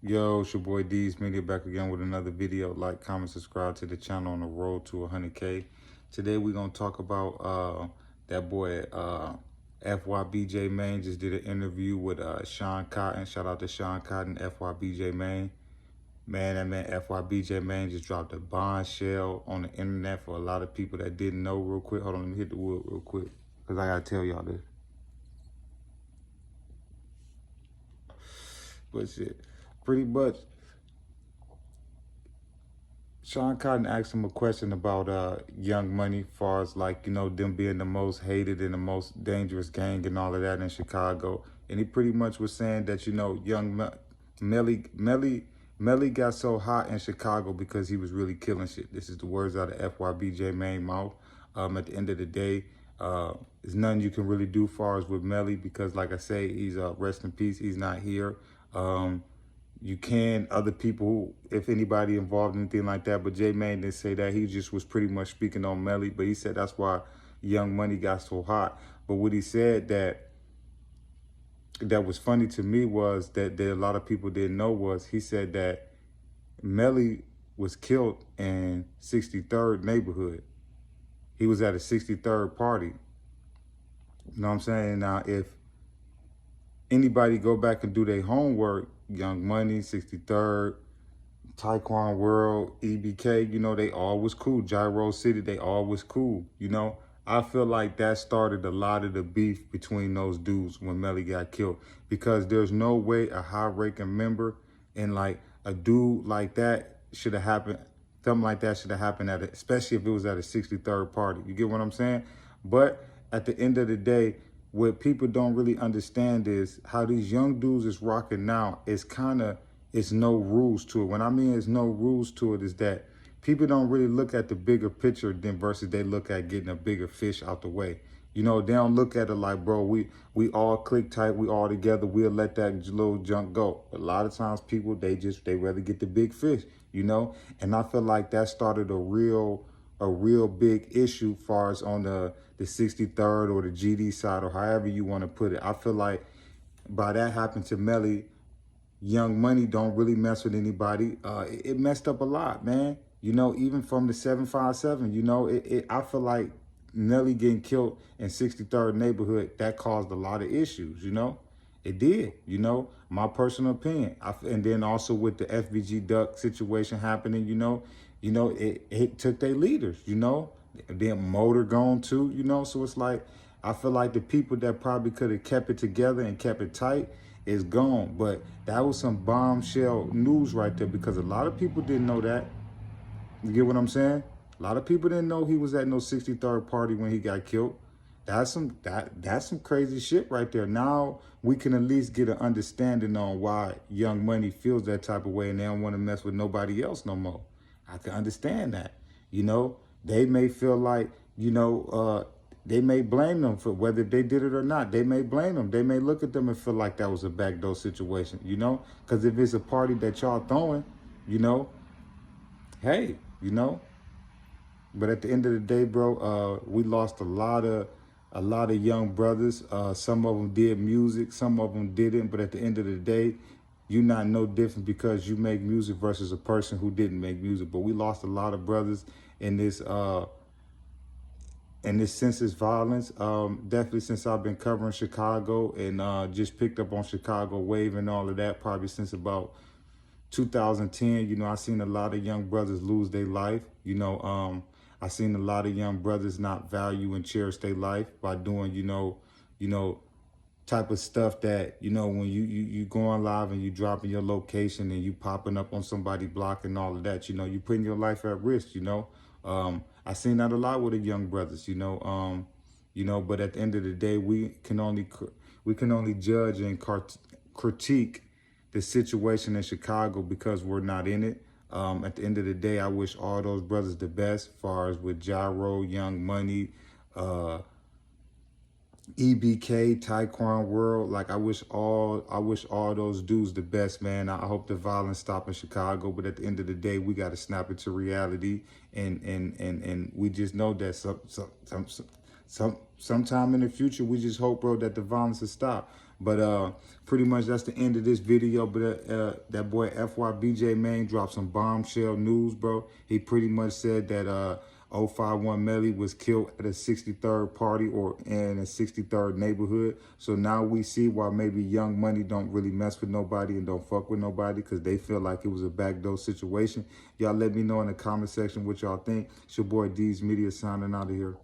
Yo, it's your boy D's Media back again with another video. Like, comment, subscribe to the channel on the road to 100K. Today we're gonna talk about that boy FYBJ Main just did an interview with Sean Cotton. Shout out to Sean Cotton, FYBJ Main. Man, that man FYBJ Main just dropped a bombshell on the internet for a lot of people that didn't know. Real quick, hold on, let me hit the wood real quick because I gotta tell y'all this. But shit, pretty much. Sean Cotton asked him a question about Young Money, far as like, them being the most hated and the most dangerous gang and all of that in Chicago. And he pretty much was saying that, Melly got so hot in Chicago because he was really killing shit. This is the words out of FYBJ main mouth. At the end of the day, there's nothing you can really do far as with Melly because, like I say, he's rest in peace. He's not here. You can, other people, if anybody involved in anything like that, but J Mane didn't say that. He just was pretty much speaking on Melly, but he said that's why Young Money got so hot. But what he said that was funny to me was that a lot of people didn't know was he said that Melly was killed in 63rd neighborhood. He was at a 63rd party. You know what I'm saying? Now, if anybody go back and do their homework, Young Money, 63rd, Taekwon World, EBK, they all was cool. Gyro City, they all was cool, I feel like that started a lot of the beef between those dudes when Melly got killed because there's no way a high-ranking member and like a dude like that should have happened. Something like that should have happened especially if it was at a 63rd party. You get what I'm saying? But at the end of the day, what people don't really understand is how these young dudes is rocking now. It's no rules to it. When I mean there's no rules to it is that people don't really look at the bigger picture than versus they look at getting a bigger fish out the way. They don't look at it like, bro, we all click tight, we all together, we'll let that little junk go. A lot of times people, they rather get the big fish, And I feel like that started a real big issue far as on the 63rd or the GD side or however you want to put it. I feel like by that happened to Melly, Young Money don't really mess with anybody. It messed up a lot, man. Even from the 757, I feel like Melly getting killed in 63rd neighborhood, that caused a lot of issues, It did, my personal opinion. And then also with the FBG Duck situation happening, it took their leaders, Then Motor gone too, So it's like, I feel like the people that probably could have kept it together and kept it tight is gone. But that was some bombshell news right there because a lot of people didn't know that. You get what I'm saying? A lot of people didn't know he was at no 63rd party when he got killed. That's some crazy shit right there. Now we can at least get an understanding on why Young Money feels that type of way and they don't want to mess with nobody else no more. I can understand that. They may feel like, they may blame them for whether they did it or not. They may blame them. They may look at them and feel like that was a backdoor situation, Because if it's a party that y'all throwing, hey, But at the end of the day, bro, we lost a lot of young brothers. Some of them did music, some of them didn't. But at the end of the day, you're not no different because you make music versus a person who didn't make music. But we lost a lot of brothers in this senseless violence. Definitely since I've been covering Chicago and just picked up on Chicago Wave and all of that, probably since about 2010, I seen a lot of young brothers lose their life. I seen a lot of young brothers not value and cherish their life by doing, type of stuff that, when you going live and you dropping your location and you popping up on somebody's block and all of that, you putting your life at risk, I seen that a lot with the young brothers, but at the end of the day, we can only judge and critique the situation in Chicago because we're not in it. At the end of the day, I wish all those brothers the best, as far as with Gyro, Young Money, EBK, Taekwon World. Like I wish all those dudes the best, man. I hope the violence stop in Chicago, but at the end of the day, we got to snap it to reality, and we just know that sometime in the future, we just hope, bro, that the violence will stop. But pretty much that's the end of this video. But that boy FYBJ, man, dropped some bombshell news, bro. He pretty much said that 051 Melly was killed at a 63rd party or in a 63rd neighborhood. So now we see why maybe Young Money don't really mess with nobody and don't fuck with nobody, because they feel like it was a backdoor situation. Y'all let me know in the comment section what y'all think. It's your boy D's Media signing out of here.